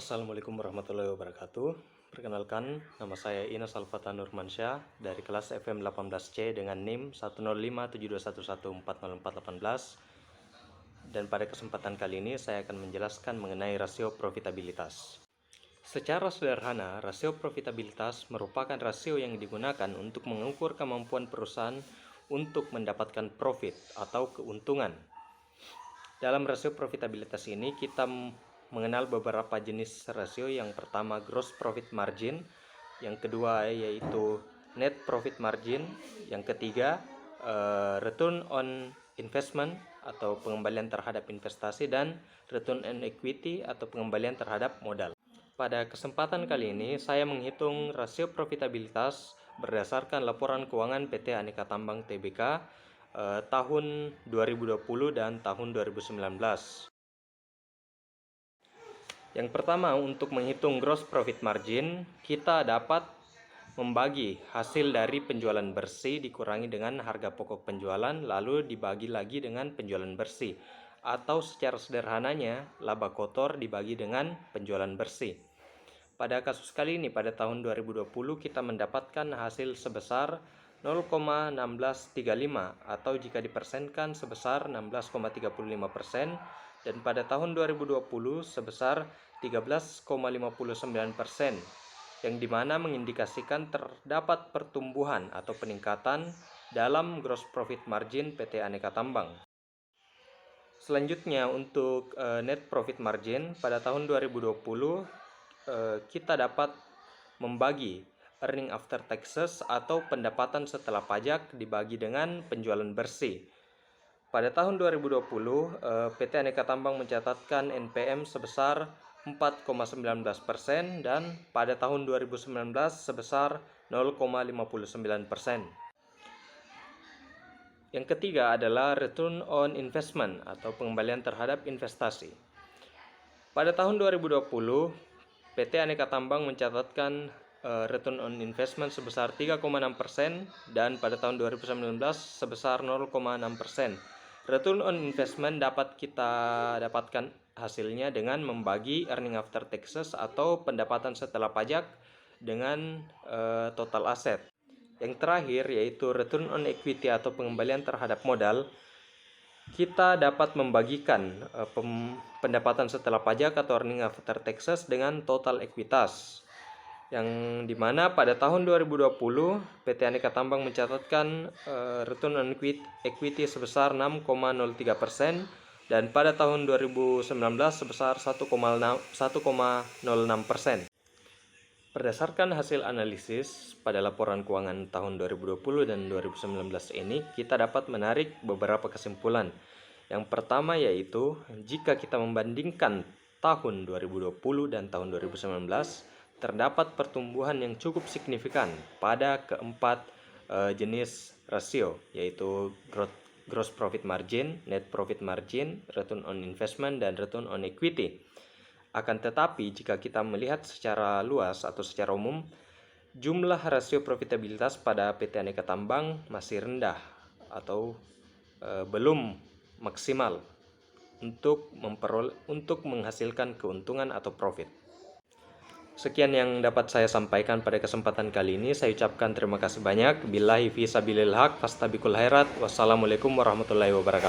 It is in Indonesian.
Assalamualaikum warahmatullahi wabarakatuh. Perkenalkan, nama saya Inas Alfata Nurmansyah dari kelas FM 18C dengan NIM 1057211400418. Dan pada kesempatan kali ini saya akan menjelaskan mengenai rasio profitabilitas. Secara sederhana, rasio profitabilitas merupakan rasio yang digunakan untuk mengukur kemampuan perusahaan untuk mendapatkan profit atau keuntungan. Dalam rasio profitabilitas ini kita mengenal beberapa jenis rasio. Yang pertama gross profit margin, yang kedua yaitu net profit margin, yang ketiga return on investment atau pengembalian terhadap investasi, dan return on equity atau pengembalian terhadap modal. Pada kesempatan kali ini saya menghitung rasio profitabilitas berdasarkan laporan keuangan PT Aneka Tambang Tbk tahun 2020 dan tahun 2019. Yang pertama, untuk menghitung gross profit margin, kita dapat membagi hasil dari penjualan bersih dikurangi dengan harga pokok penjualan lalu dibagi lagi dengan penjualan bersih, atau secara sederhananya laba kotor dibagi dengan penjualan bersih. Pada kasus kali ini pada tahun 2020 kita mendapatkan hasil sebesar 0,1635 atau jika dipersenkan sebesar 16,35%, dan pada tahun 2020 sebesar 13,59%, yang dimana mengindikasikan terdapat pertumbuhan atau peningkatan dalam gross profit margin PT Aneka Tambang. Selanjutnya untuk net profit margin pada tahun 2020 kita dapat membagi earning after taxes atau pendapatan setelah pajak dibagi dengan penjualan bersih. Pada tahun 2020 PT Aneka Tambang mencatatkan NPM sebesar 4,19% dan pada tahun 2019 sebesar 0,59%. Yang ketiga adalah return on investment atau pengembalian terhadap investasi. Pada tahun 2020 PT Aneka Tambang mencatatkan return on investment sebesar 3,6% dan pada tahun 2019 sebesar 0,6%. Return on investment dapat kita dapatkan hasilnya dengan membagi earning after taxes atau pendapatan setelah pajak dengan total aset. Yang terakhir yaitu return on equity atau pengembalian terhadap modal. Kita dapat membagikan pendapatan setelah pajak atau earning after taxes dengan total ekuitas, yang dimana pada tahun 2020 PT Aneka Tambang mencatatkan return on equity sebesar 6,03% dan pada tahun 2019 sebesar 1,06%. Berdasarkan hasil analisis pada laporan keuangan tahun 2020 dan 2019 ini, kita dapat menarik beberapa kesimpulan. Yang pertama yaitu, jika kita membandingkan tahun 2020 dan tahun 2019, terdapat pertumbuhan yang cukup signifikan pada keempat jenis rasio, yaitu gross profit margin, net profit margin, return on investment, dan return on equity. Akan tetapi jika kita melihat secara luas atau secara umum, jumlah rasio profitabilitas pada PT Aneka Tambang masih rendah atau belum maksimal untuk menghasilkan keuntungan atau profit. Sekian yang dapat saya sampaikan pada kesempatan kali ini. Saya ucapkan terima kasih banyak. Billahi fi sabilil haq fastabiqul khairat. Wassalamualaikum warahmatullahi wabarakatuh.